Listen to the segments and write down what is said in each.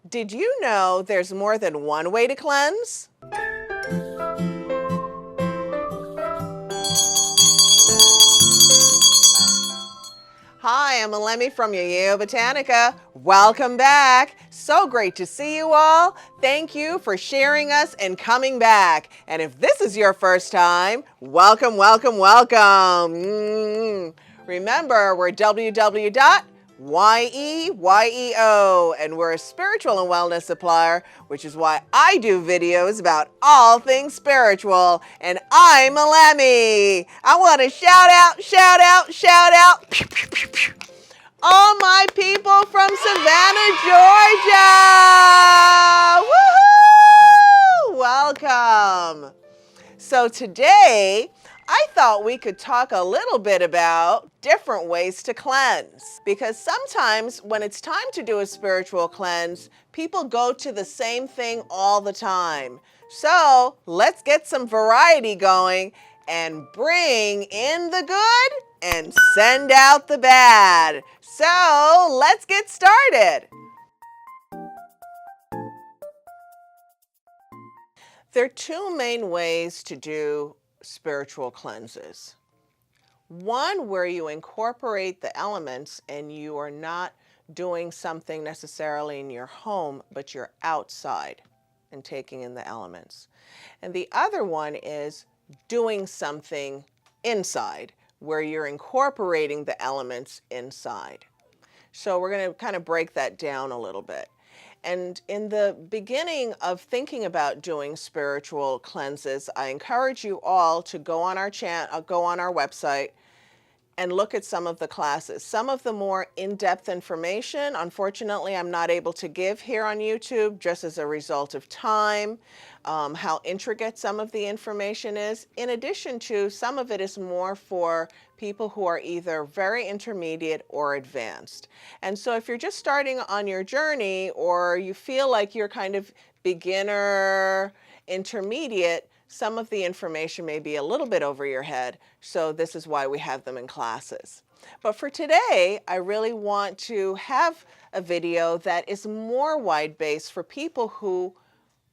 Did you know there's more than one way to cleanse? Hi, I'm Elemi from Yeyeo Botanica. Welcome back. So great to see you all. Thank you for sharing us and coming back. And if this is your first time, welcome, welcome, welcome. Remember, we're www.yeyeo, and we're a spiritual and wellness supplier, which is why I do videos about all things spiritual. And I'm Elemi. I want to shout out, all my people from Savannah, Georgia. Woohoo! Welcome. So today, I thought we could talk a little bit about different ways to cleanse. Because sometimes when it's time to do a spiritual cleanse, people go to the same thing all the time. So let's get some variety going and bring in the good and send out the bad. So let's get started. There are two main ways to do spiritual cleanses. One where you incorporate the elements and you are not doing something necessarily in your home, but you're outside and taking in the elements. And the other one is doing something inside where you're incorporating the elements inside. So we're going to kind of break that down a little bit. And in the beginning of thinking about doing spiritual cleanses, I encourage you all to go on our website and look at some of the classes. Some of the more in-depth information, unfortunately, I'm not able to give here on YouTube just as a result of time, how intricate some of the information is. In addition to, some of it is more for people who are either very intermediate or advanced. And so if you're just starting on your journey or you feel like you're kind of beginner, intermediate, some of the information may be a little bit over your head, so this is why we have them in classes. But for today, I really want to have a video that is more wide-based for people who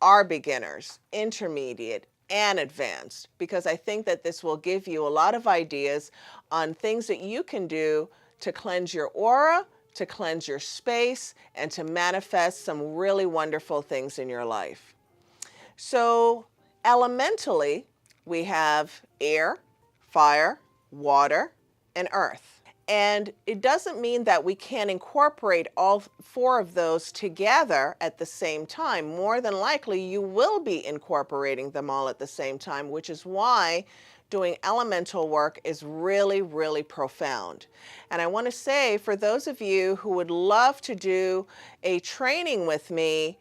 are beginners, intermediate, and advanced, because I think that this will give you a lot of ideas on things that you can do to cleanse your aura, to cleanse your space, and to manifest some really wonderful things in your life. So, elementally, we have air, fire, water, and earth. And it doesn't mean that we can't incorporate all four of those together at the same time. More than likely, you will be incorporating them all at the same time, which is why doing elemental work is really, really profound. And I want to say, for those of you who would love to do a training with me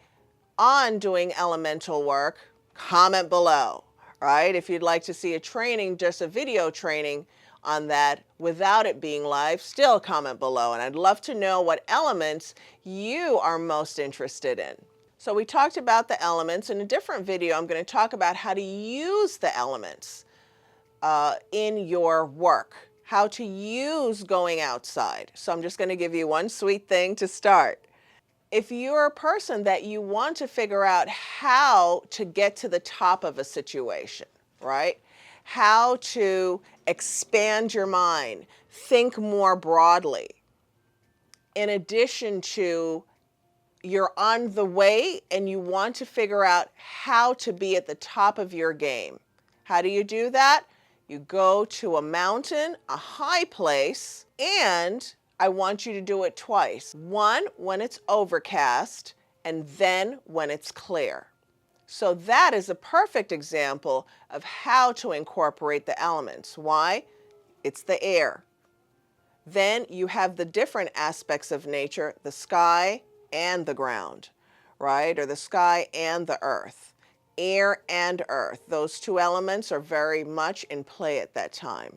on doing elemental work, comment below, right? If you'd like to see a training, just a video training on that without it being live, still comment below. And I'd love to know what elements you are most interested in. So we talked about the elements. In a different video, I'm going to talk about how to use the elements in your work, how to use going outside. So I'm just going to give you one sweet thing to start. If you're a person that you want to figure out how to get to the top of a situation, right? How to expand your mind, think more broadly. In addition to, you're on the way and you want to figure out how to be at the top of your game. How do you do that? You go to a mountain, a high place, and I want you to do it twice. One, when it's overcast, and then when it's clear. So that is a perfect example of how to incorporate the elements. Why? It's the air. Then you have the different aspects of nature, the sky and the ground, right? Or the sky and the earth. Air and earth. Those two elements are very much in play at that time.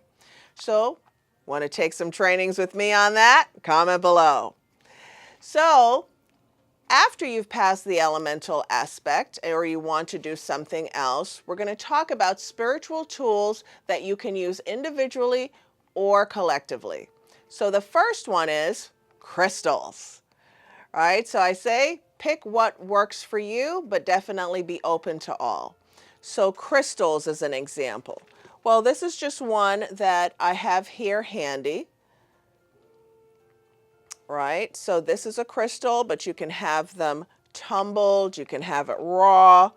So, want to take some trainings with me on that? Comment below. So, after you've passed the elemental aspect or you want to do something else, we're going to talk about spiritual tools that you can use individually or collectively. So the first one is crystals, right? So I say pick what works for you, but definitely be open to all. So crystals is an example. Well, this is just one that I have here handy, right? So this is a crystal, but you can have them tumbled, you can have it raw,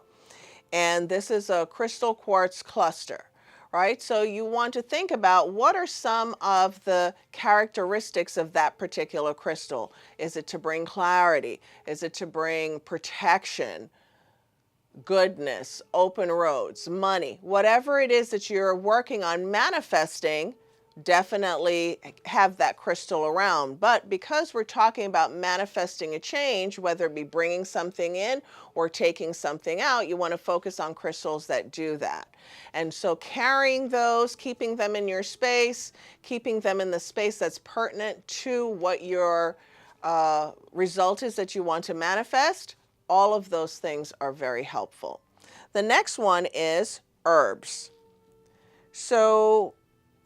and this is a crystal quartz cluster, right? So you want to think about what are some of the characteristics of that particular crystal. Is it to bring clarity? Is it to bring protection, goodness, open roads, money? Whatever it is that you're working on manifesting, definitely have that crystal around. But because we're talking about manifesting a change, whether it be bringing something in or taking something out, you want to focus on crystals that do that. And so carrying those, keeping them in your space, keeping them in the space that's pertinent to what your result is that you want to manifest, all of those things are very helpful. The next one is herbs. So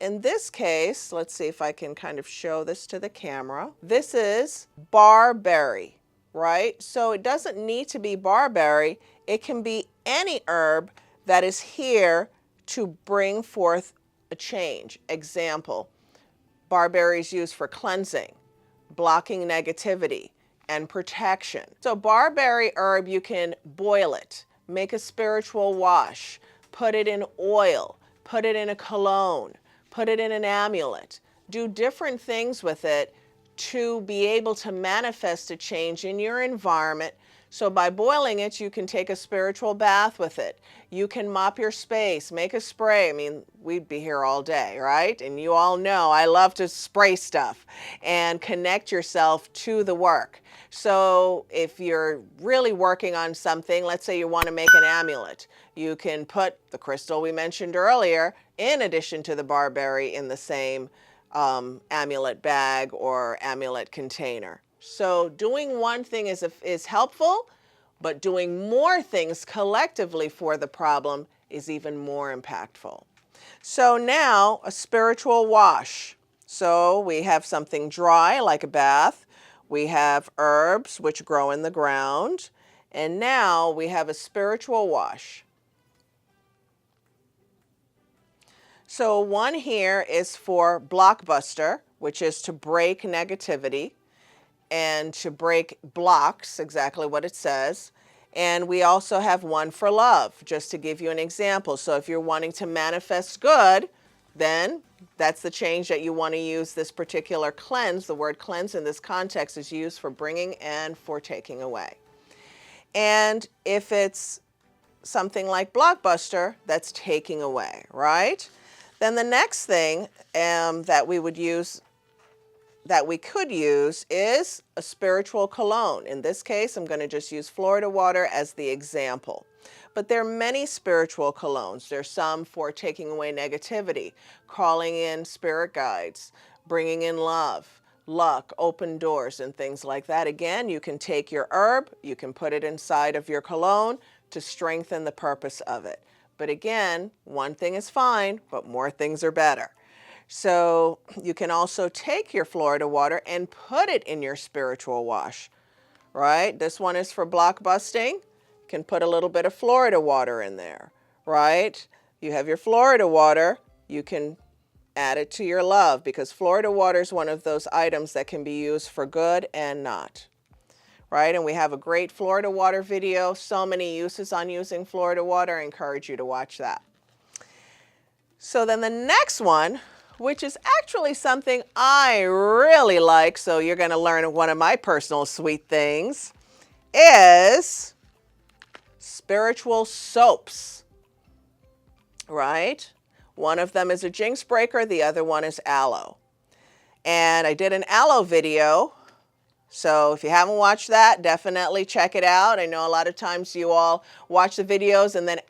in this case, let's see if I can kind of show this to the camera. This is barberry, right? So it doesn't need to be barberry. It can be any herb that is here to bring forth a change. Example, barberry is used for cleansing, blocking negativity, and protection. So barberry herb, you can boil it, make a spiritual wash, put it in oil, put it in a cologne, put it in an amulet, do different things with it to be able to manifest a change in your environment. So by boiling it, you can take a spiritual bath with it. You can mop your space, make a spray. I mean, we'd be here all day, right? And you all know I love to spray stuff and connect yourself to the work. So if you're really working on something, let's say you want to make an amulet, you can put the crystal we mentioned earlier in addition to the barberry in the same amulet bag or amulet container. So doing one thing is helpful, but doing more things collectively for the problem is even more impactful. So now a spiritual wash. So we have something dry like a bath. We have herbs which grow in the ground. And now we have a spiritual wash. So one here is for blockbuster, which is to break negativity and to break blocks, exactly what it says. And we also have one for love, just to give you an example. So if you're wanting to manifest good, then that's the change that you want to use this particular cleanse. The word cleanse in this context is used for bringing and for taking away. And if it's something like blockbuster, that's taking away, right? Then the next thing that we could use is a spiritual cologne. In this case, I'm going to just use Florida water as the example. But there are many spiritual colognes. There's some for taking away negativity, calling in spirit guides, bringing in love, luck, open doors, and things like that. Again, you can take your herb, you can put it inside of your cologne to strengthen the purpose of it. But again, one thing is fine, but more things are better. So you can also take your Florida water and put it in your spiritual wash, right? This one is for block busting. You can put a little bit of Florida water in there, right? You have your Florida water, you can add it to your love, because Florida water is one of those items that can be used for good and not, right? And we have a great Florida water video, so many uses on using Florida water. I encourage you to watch that. So then the next one, which is actually something I really like, so you're going to learn one of my personal sweet things, is spiritual soaps, right? One of them is a jinx breaker, the other one is aloe. And I did an aloe video, so if you haven't watched that, definitely check it out. I know a lot of times you all watch the videos and then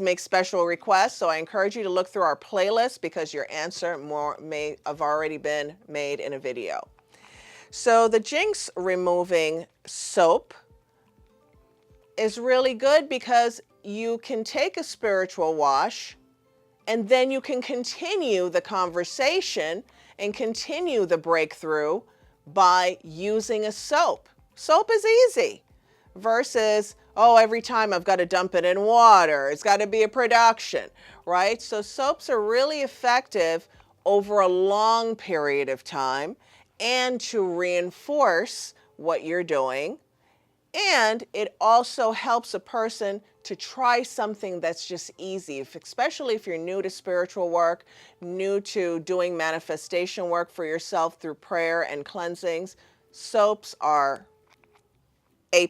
make special requests, so I encourage you to look through our playlist because your answer may have already been made in a video. So the jinx removing soap is really good because you can take a spiritual wash and then you can continue the conversation and continue the breakthrough by using a soap. Soap is easy, versus, oh, every time I've got to dump it in water. It's got to be a production, right? So soaps are really effective over a long period of time and to reinforce what you're doing. And it also helps a person to try something that's just easy, especially if you're new to spiritual work, new to doing manifestation work for yourself through prayer and cleansings. Soaps are A+.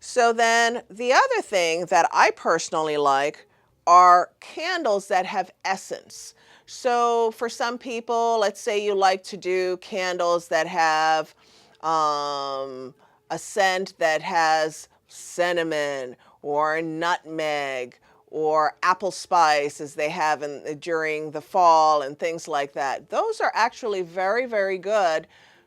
So then the other thing that I personally like are candles that have essence. So for some people, let's say you like to do candles that have a scent that has cinnamon or nutmeg or apple spice, as they have during the fall and things like that. Those are actually very, very good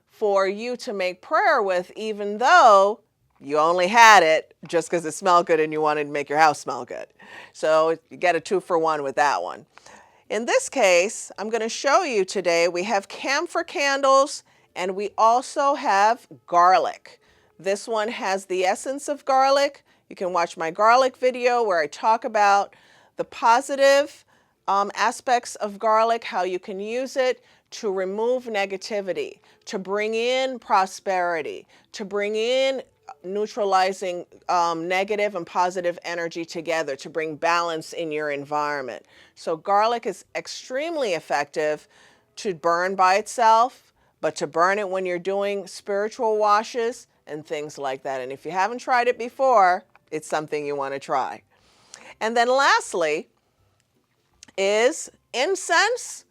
for you to make prayer with, even though you only had it just because it smelled good and you wanted to make your house smell good. So you get a 2-for-1 with that one. In this case, I'm going to show you today, we have camphor candles and we also have garlic. This one has the essence of garlic. You can watch my garlic video where I talk about the positive aspects of garlic, how you can use it to remove negativity, to bring in prosperity, to bring in neutralizing negative and positive energy together, to bring balance in your environment. So garlic is extremely effective to burn by itself, but to burn it when you're doing spiritual washes and things like that. And if you haven't tried it before, it's something you want to try. And then lastly is incense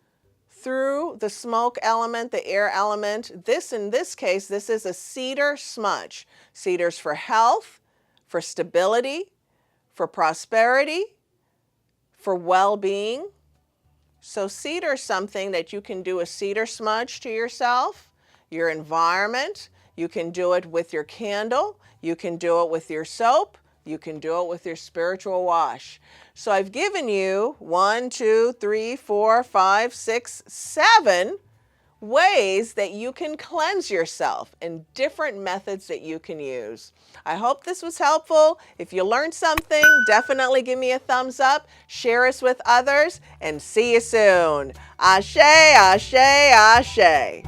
through the smoke element, the air element. In this case, this is a cedar smudge. Cedar's for health, for stability, for prosperity, for well-being. So cedar is something that you can do a cedar smudge to yourself, your environment. You can do it with your candle. You can do it with your soap. You can do it with your spiritual wash. So I've given you 1, 2, 3, 4, 5, 6, 7 ways that you can cleanse yourself and different methods that you can use. I hope this was helpful. If you learned something, definitely give me a thumbs up, share us with others, and see you soon. Ashe, ashe, ashe.